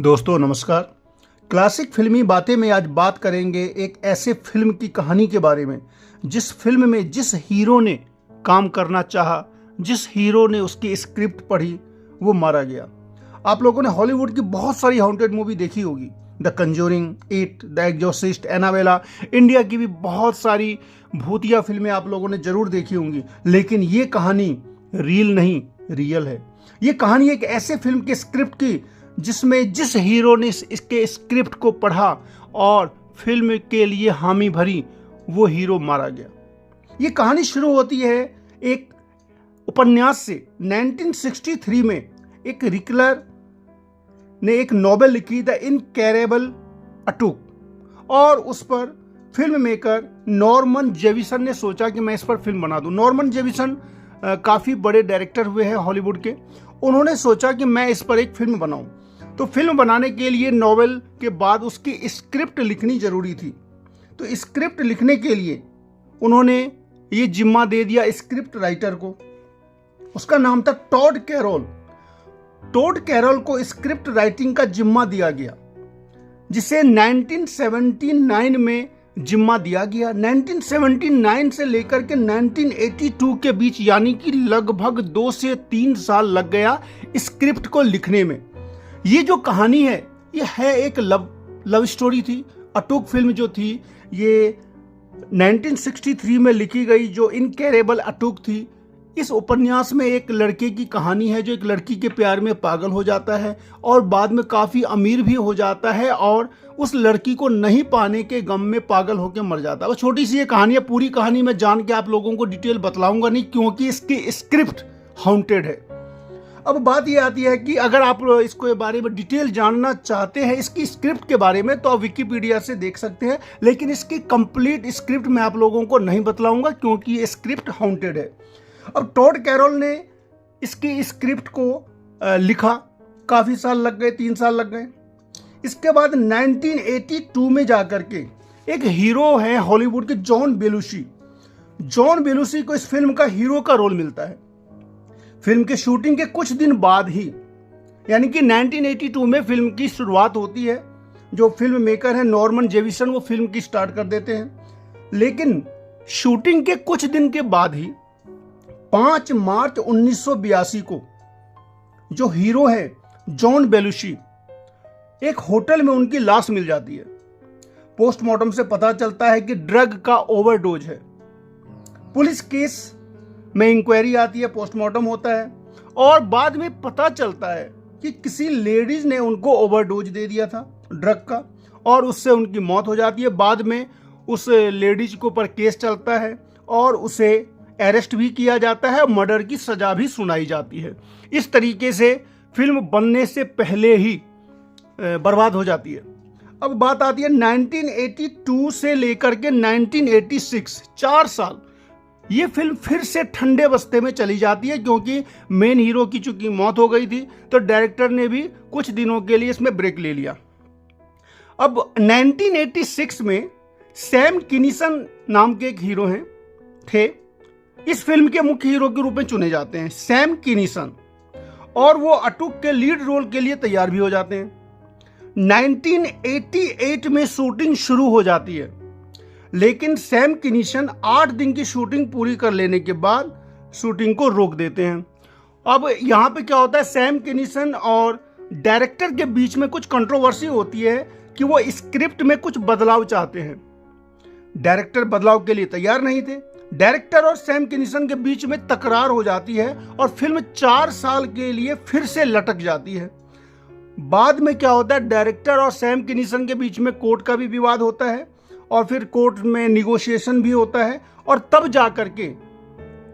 दोस्तों नमस्कार। क्लासिक फिल्मी बातें में आज बात करेंगे एक ऐसे फिल्म की कहानी के बारे में जिस फिल्म में जिस हीरो ने काम करना चाहा, जिस हीरो ने उसकी स्क्रिप्ट पढ़ी, वो मारा गया। आप लोगों ने हॉलीवुड की बहुत सारी हॉन्टेड मूवी देखी होगी, the Conjuring, It, the Exorcist, Annabelle. India की भी बहुत सारी भूतिया फिल्में आप लोगों ने जरूर देखी होंगी, लेकिन ये कहानी रील नहीं, रियल है। ये कहानी एक ऐसे फिल्म के स्क्रिप्ट की जिसमें जिस हीरो ने इसके स्क्रिप्ट को पढ़ा और फिल्म के लिए हामी भरी, वो हीरो मारा गया। ये कहानी शुरू होती है एक उपन्यास से। 1963 में एक रिकलर ने एक नॉवेल लिखी, द इनकैरेबल अटूक, और उस पर फिल्म मेकर नॉर्मन जेविसन ने सोचा कि मैं इस पर फिल्म बना दूं। नॉर्मन जेविसन काफ़ी बड़े डायरेक्टर हुए हैं हॉलीवुड के। उन्होंने सोचा कि मैं इस पर एक फिल्म बनाऊं। तो फिल्म बनाने के लिए नॉवेल के बाद उसकी स्क्रिप्ट लिखनी जरूरी थी। तो स्क्रिप्ट लिखने के लिए उन्होंने ये जिम्मा दे दिया स्क्रिप्ट राइटर को। उसका नाम था टॉड कैरोल। टॉड कैरोल को स्क्रिप्ट राइटिंग का जिम्मा दिया गया, जिसे 1979 में जिम्मा दिया गया। 1979 से लेकर के 1982 के बीच, यानी कि लगभग 2 से 3 साल लग गया स्क्रिप्ट को लिखने में। ये जो कहानी है, ये है एक लव स्टोरी थी। अटूक फिल्म जो थी ये 1963 में लिखी गई, जो इनकैरेबल अटूक थी। इस उपन्यास में एक लड़के की कहानी है जो एक लड़की के प्यार में पागल हो जाता है और बाद में काफ़ी अमीर भी हो जाता है और उस लड़की को नहीं पाने के गम में पागल होकर मर जाता है। वो छोटी सी ये कहानी है। पूरी कहानी मैं जान के आप लोगों को डिटेल बतलाऊंगा नहीं, क्योंकि इसकी स्क्रिप्ट हॉन्टेड है। अब बात ये आती है कि अगर आप इसको बारे में डिटेल जानना चाहते हैं इसकी स्क्रिप्ट के बारे में, तो आप विकिपीडिया से देख सकते हैं, लेकिन इसकी कंप्लीट स्क्रिप्ट मैं आप लोगों को नहीं बतलाऊंगा क्योंकि ये स्क्रिप्ट हॉन्टेड है। अब टॉड कैरोल ने इसकी स्क्रिप्ट को लिखा, काफ़ी साल लग गए, 3 साल लग गए। इसके बाद 1982 में जाकर के एक हीरो है हॉलीवुड के, जॉन बेलुशी। जॉन बेलुशी को इस फिल्म का हीरो का रोल मिलता है। फिल्म के शूटिंग के कुछ दिन बाद ही, यानी कि 1982 में फिल्म की शुरुआत होती है। जो फिल्म मेकर है नॉर्मन जेविसन, वो फिल्म की स्टार्ट कर देते हैं। लेकिन शूटिंग के कुछ दिन के बाद ही 5 मार्च 1982 को जो हीरो है जॉन बेलुशी, एक होटल में उनकी लाश मिल जाती है। पोस्टमार्टम से पता चलता है कि ड्रग का ओवरडोज है। पुलिस केस में इंक्वायरी आती है, पोस्टमार्टम होता है और बाद में पता चलता है कि किसी लेडीज ने उनको ओवरडोज दे दिया था ड्रग का और उससे उनकी मौत हो जाती है। बाद में उस लेडीज के ऊपर केस चलता है और उसे अरेस्ट भी किया जाता है, मर्डर की सजा भी सुनाई जाती है। इस तरीके से फिल्म बनने से पहले ही बर्बाद हो जाती है। अब बात आती है 1982 से लेकर के 1986, 4 साल ये फिल्म फिर से ठंडे बस्ते में चली जाती है, क्योंकि मेन हीरो की चूंकि मौत हो गई थी तो डायरेक्टर ने भी कुछ दिनों के लिए इसमें ब्रेक ले लिया। अब 1986 में सैम किनीसन नाम के एक हीरो थे, इस फिल्म के मुख्य हीरो के रूप में चुने जाते हैं, सैम किनीसन, और वो अटूक के लीड रोल के लिए तैयार भी हो जाते हैं। 1988 में शूटिंग शुरू हो जाती है, लेकिन सैम किनीसन 8 दिन की शूटिंग पूरी कर लेने के बाद शूटिंग को रोक देते हैं। अब यहाँ पे क्या होता है, सैम किनीसन और डायरेक्टर के बीच में कुछ कंट्रोवर्सी होती है कि वो स्क्रिप्ट में कुछ बदलाव चाहते हैं। डायरेक्टर बदलाव के लिए तैयार नहीं थे। डायरेक्टर और सैम किनीसन के बीच में तकरार हो जाती है और फिल्म 4 साल के लिए फिर से लटक जाती है। बाद में क्या होता है, डायरेक्टर और सैम किनीसन के बीच में कोर्ट का भी विवाद होता है और फिर कोर्ट में निगोशिएशन भी होता है और तब जा करके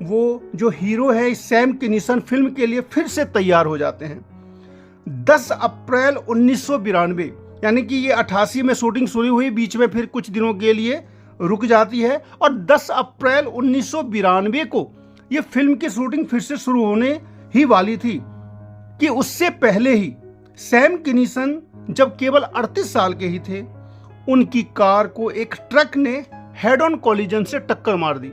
वो जो हीरो है सैम किनीसन फिल्म के लिए फिर से तैयार हो जाते हैं। 10 अप्रैल 1992, यानी कि ये 88 में शूटिंग शुरू हुई, बीच में फिर कुछ दिनों के लिए रुक जाती है और 10 अप्रैल 1992 को ये फिल्म की शूटिंग फिर से शुरू होने ही वाली थी कि उससे पहले ही सैम किनीसन जब केवल 38 साल के ही थे, उनकी कार को एक ट्रक ने हेड ऑन कोलिजन से टक्कर मार दी।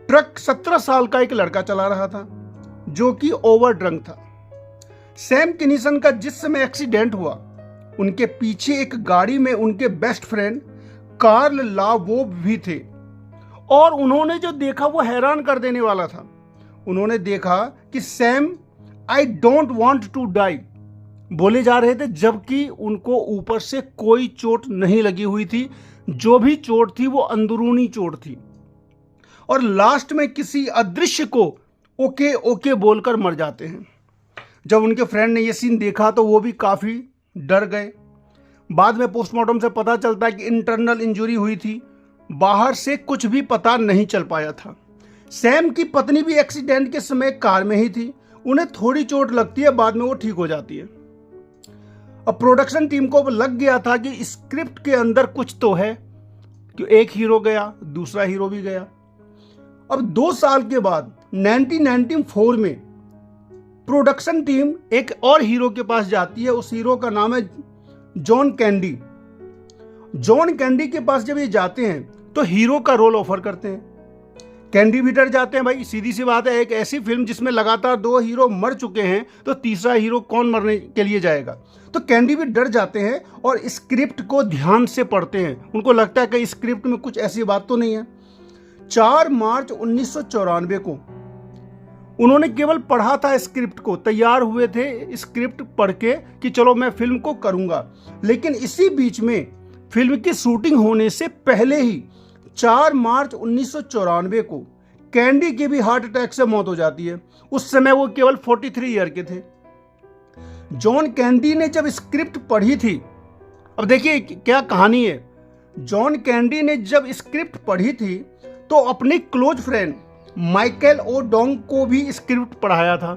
ट्रक 17 साल का एक लड़का चला रहा था जो कि ओवर ड्रंक था। सैम किनीसन का जिस समय एक्सीडेंट हुआ, उनके पीछे एक गाड़ी में उनके बेस्ट फ्रेंड कार्ल लावोव भी थे, और उन्होंने जो देखा वो हैरान कर देने वाला था। उन्होंने देखा कि Sam I don't want to die बोले जा रहे थे, जबकि उनको ऊपर से कोई चोट नहीं लगी हुई थी। जो भी चोट थी वो अंदरूनी चोट थी, और लास्ट में किसी अदृश्य को ओके ओके बोलकर मर जाते हैं। जब उनके फ्रेंड ने ये सीन देखा तो वो भी काफ़ी डर गए। बाद में पोस्टमार्टम से पता चलता है कि इंटरनल इंजरी हुई थी, बाहर से कुछ भी पता नहीं चल पाया था। सैम की पत्नी भी एक्सीडेंट के समय कार में ही थी, उन्हें थोड़ी चोट लगती है, बाद में वो ठीक हो जाती है। अब प्रोडक्शन टीम को लग गया था कि स्क्रिप्ट के अंदर कुछ तो है, कि एक हीरो गया दूसरा हीरो भी गया। अब 2 साल के बाद 1994 में प्रोडक्शन टीम एक और हीरो के पास जाती है। उस हीरो का नाम है जॉन कैंडी। जॉन कैंडी के पास जब ये जाते हैं तो हीरो का रोल ऑफर करते हैं। कैंडी भी डर जाते हैं, भाई सीधी सी बात है, एक ऐसी फिल्म जिसमें लगातार 2 हीरो मर चुके हैं तो तीसरा हीरो कौन मरने के लिए जाएगा। तो कैंडी भी डर जाते हैं और स्क्रिप्ट को ध्यान से पढ़ते हैं। उनको लगता है कि स्क्रिप्ट में कुछ ऐसी बात तो नहीं है। 4 मार्च 1994 को उन्होंने केवल पढ़ा था स्क्रिप्ट को, तैयार हुए थे स्क्रिप्ट पढ़ के कि चलो मैं फिल्म को करूंगा। लेकिन इसी बीच में फिल्म की शूटिंग होने से पहले ही 4 मार्च 1994 को कैंडी की भी हार्ट अटैक से मौत हो जाती है। उस समय वो केवल 43 ईयर के थे। जॉन कैंडी ने जब स्क्रिप्ट पढ़ी थी, अब देखिए क्या कहानी है। जॉन कैंडी ने जब स्क्रिप्ट पढ़ी थी तो अपने क्लोज फ्रेंड माइकल ओ डोंग को भी स्क्रिप्ट पढ़ाया था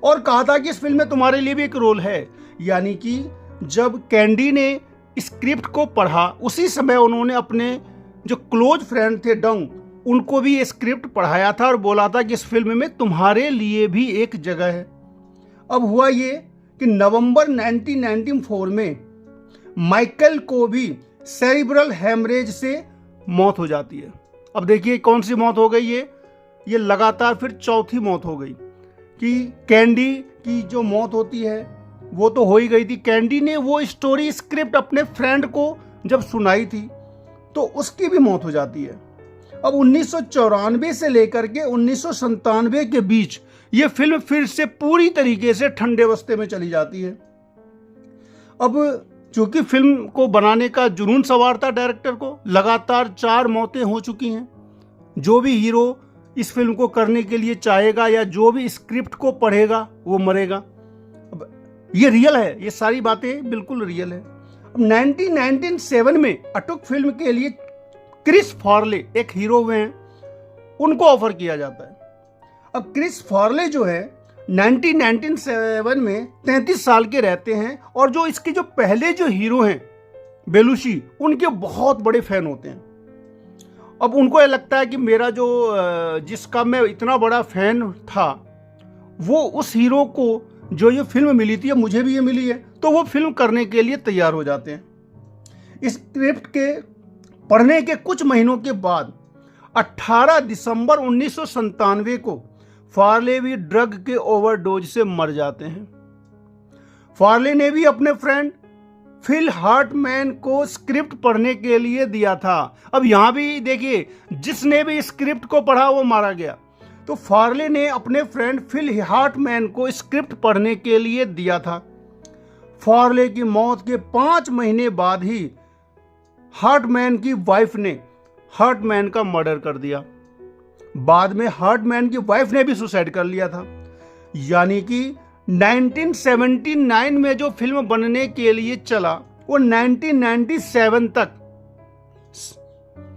और कहा था कि इस फिल्म में तुम्हारे लिए भी एक रोल है। यानी कि जब कैंडी ने स्क्रिप्ट को पढ़ा उसी समय उन्होंने अपने जो क्लोज फ्रेंड थे डोंग, उनको भी स्क्रिप्ट पढ़ाया था और बोला था कि इस फिल्म में तुम्हारे लिए भी एक जगह है। अब हुआ ये कि नवंबर 1994 में माइकल को भी सेरिब्रल हेमरेज से मौत हो जाती है। अब देखिए कौन सी मौत हो गई, ये लगातार फिर चौथी मौत हो गई। कि कैंडी की जो मौत होती है वो तो हो ही गई थी। कैंडी ने वो स्टोरी स्क्रिप्ट अपने फ्रेंड को जब सुनाई थी तो उसकी भी मौत हो जाती है। अब 1994 से लेकर के 1997 के बीच ये फिल्म फिर से पूरी तरीके से ठंडे बस्ते में चली जाती है। अब चूंकि फिल्म को बनाने का जुनून सवार था डायरेक्टर को, लगातार 4 मौतें हो चुकी हैं। जो भी हीरो इस फिल्म को करने के लिए चाहेगा या जो भी स्क्रिप्ट को पढ़ेगा वो मरेगा। अब ये रियल है, ये सारी बातें बिल्कुल रियल है। अब 1997 में अटुक फिल्म के लिए क्रिस फार्ले एक हीरो हुए हैं, उनको ऑफर किया जाता है। अब क्रिस फार्ले जो है 1997 में 33 साल के रहते हैं और जो इसके जो पहले जो हीरो हैं बेलुशी, उनके बहुत बड़े फैन होते हैं। अब उनको ये लगता है कि मेरा जो जिसका मैं इतना बड़ा फैन था वो उस हीरो को जो ये फिल्म मिली थी मुझे भी ये मिली है, तो वो फिल्म करने के लिए तैयार हो जाते हैं। स्क्रिप्ट के पढ़ने के कुछ महीनों के बाद 18 दिसंबर 1997 को फार्ले भी ड्रग के ओवरडोज से मर जाते हैं। फार्ले ने भी अपने फ्रेंड फिल हार्टमैन को स्क्रिप्ट पढ़ने के लिए दिया था। अब यहां भी देखिए, जिसने भी स्क्रिप्ट को पढ़ा वो मारा गया। तो फार्ले ने अपने फ्रेंड फिल हार्टमैन को स्क्रिप्ट पढ़ने के लिए दिया था। फार्ले की मौत के 5 महीने बाद ही हार्टमैन की वाइफ ने हार्टमैन का मर्डर कर दिया। बाद में हार्टमैन की वाइफ ने भी सुसाइड कर लिया था। यानी कि 1979 में जो फिल्म बनने के लिए चला वो 1997 तक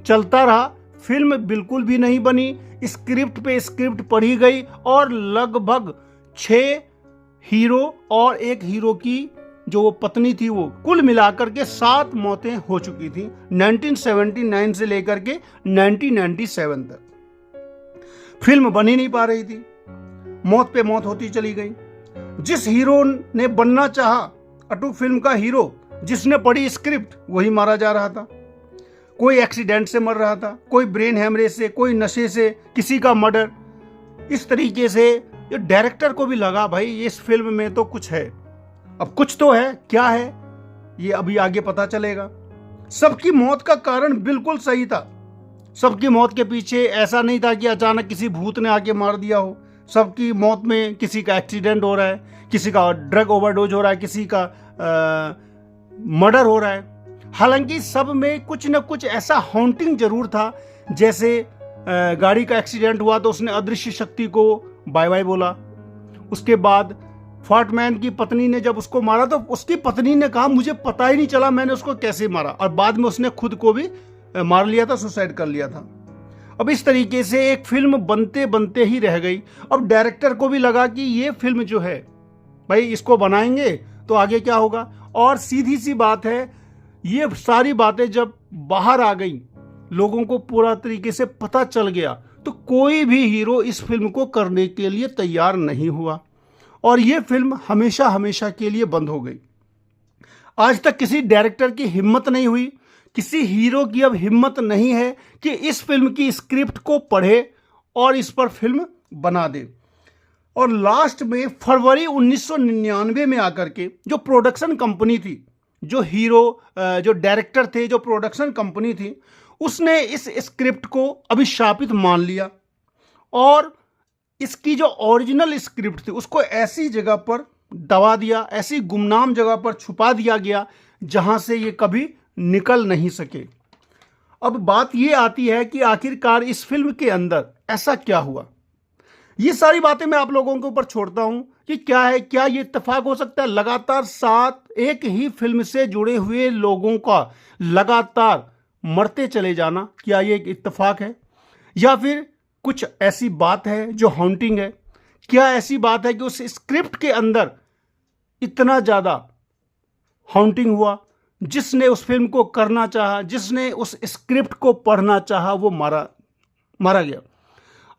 चलता रहा। फिल्म बिल्कुल भी नहीं बनी, स्क्रिप्ट पे स्क्रिप्ट पढ़ी गई और लगभग 6 हीरो और एक हीरो की जो वो पत्नी थी, वो कुल मिलाकर के 7 मौतें हो चुकी थी 1979 से लेकर के 1997 तक। फिल्म बन ही नहीं पा रही थी, मौत पे मौत होती चली गई। जिस हीरो ने बनना चाहा अटूट फिल्म का हीरो, जिसने पढ़ी स्क्रिप्ट, वही मारा जा रहा था। कोई एक्सीडेंट से मर रहा था, कोई ब्रेन हैमरेज से, कोई नशे से, किसी का मर्डर। इस तरीके से ये डायरेक्टर को भी लगा भाई इस फिल्म में तो कुछ है, अब कुछ तो है, क्या है ये अभी आगे पता चलेगा। सबकी मौत का कारण बिल्कुल सही था। सबकी मौत के पीछे ऐसा नहीं था कि अचानक किसी भूत ने आके मार दिया हो। सबकी मौत में किसी का एक्सीडेंट हो रहा है, किसी का ड्रग ओवरडोज हो रहा है, किसी का मर्डर हो रहा है। हालांकि सब में कुछ न कुछ ऐसा हॉन्टिंग जरूर था, जैसे गाड़ी का एक्सीडेंट हुआ तो उसने अदृश्य शक्ति को बाय बाय बोला। उसके बाद फॉटमैन की पत्नी ने जब उसको मारा तो उसकी पत्नी ने कहा मुझे पता ही नहीं चला मैंने उसको कैसे मारा, और बाद में उसने खुद को भी मार लिया था, सुसाइड कर लिया था। अब इस तरीके से एक फिल्म बनते बनते ही रह गई। अब डायरेक्टर को भी लगा कि ये फिल्म जो है भाई इसको बनाएंगे तो आगे क्या होगा। और सीधी सी बात है, ये सारी बातें जब बाहर आ गई, लोगों को पूरा तरीके से पता चल गया, तो कोई भी हीरो इस फिल्म को करने के लिए तैयार नहीं हुआ और ये फिल्म हमेशा हमेशा के लिए बंद हो गई। आज तक किसी डायरेक्टर की हिम्मत नहीं हुई, किसी हीरो की अब हिम्मत नहीं है कि इस फिल्म की स्क्रिप्ट को पढ़े और इस पर फिल्म बना दे। और लास्ट में फरवरी 1999 में आकर के जो प्रोडक्शन कंपनी थी, जो हीरो जो डायरेक्टर थे, जो प्रोडक्शन कंपनी थी, उसने इस स्क्रिप्ट को अभिशापित मान लिया और इसकी जो ओरिजिनल स्क्रिप्ट थी उसको ऐसी जगह पर दबा दिया, ऐसी गुमनाम जगह पर छुपा दिया गया जहां से ये कभी निकल नहीं सके। अब बात ये आती है कि आखिरकार इस फिल्म के अंदर ऐसा क्या हुआ। ये सारी बातें मैं आप लोगों के ऊपर छोड़ता हूं कि क्या है, क्या ये इत्तेफाक हो सकता है लगातार 7 एक ही फिल्म से जुड़े हुए लोगों का लगातार मरते चले जाना, क्या ये एक इत्तेफाक है या फिर कुछ ऐसी बात है जो हॉन्टिंग है। क्या ऐसी बात है कि उस स्क्रिप्ट के अंदर इतना ज्यादा हॉन्टिंग हुआ, जिसने उस फिल्म को करना चाहा, जिसने उस स्क्रिप्ट को पढ़ना चाहा, वो मारा गया।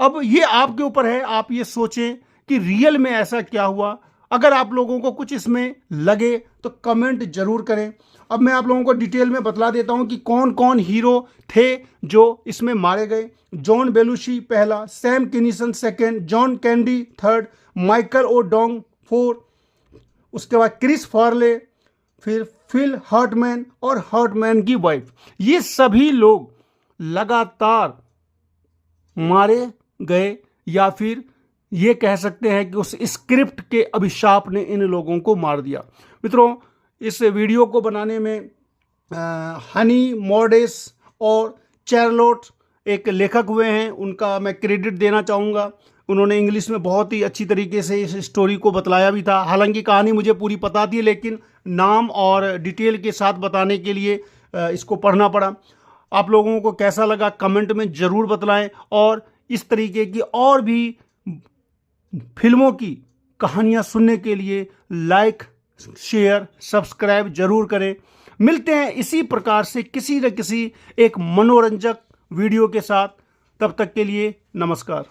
अब ये आपके ऊपर है, आप ये सोचें कि रियल में ऐसा क्या हुआ। अगर आप लोगों को कुछ इसमें लगे तो कमेंट जरूर करें। अब मैं आप लोगों को डिटेल में बतला देता हूं कि कौन कौन हीरो थे जो इसमें मारे गए। जॉन बेलुशी पहला, Sam Kinison second, John Candy third, Michael ओ डोंग फोर्थ, उसके बाद क्रिस फार्ले, फिर फिल हर्टमैन और हर्टमैन की वाइफ। ये सभी लोग लगातार मारे गए, या फिर ये कह सकते हैं कि उस स्क्रिप्ट के अभिशाप ने इन लोगों को मार दिया। मित्रों, इस वीडियो को बनाने में हनी मॉर्डेस और चार्लोट एक लेखक हुए हैं, उनका मैं क्रेडिट देना चाहूँगा। उन्होंने इंग्लिश में बहुत ही अच्छी तरीके से इस स्टोरी को बतलाया भी था। हालांकि कहानी मुझे पूरी पता थी, लेकिन नाम और डिटेल के साथ बताने के लिए इसको पढ़ना पड़ा। आप लोगों को कैसा लगा कमेंट में ज़रूर बतलाएं, और इस तरीके की और भी फिल्मों की कहानियां सुनने के लिए लाइक, शेयर, सब्सक्राइब जरूर करें। मिलते हैं इसी प्रकार से किसी न किसी एक मनोरंजक वीडियो के साथ। तब तक के लिए नमस्कार।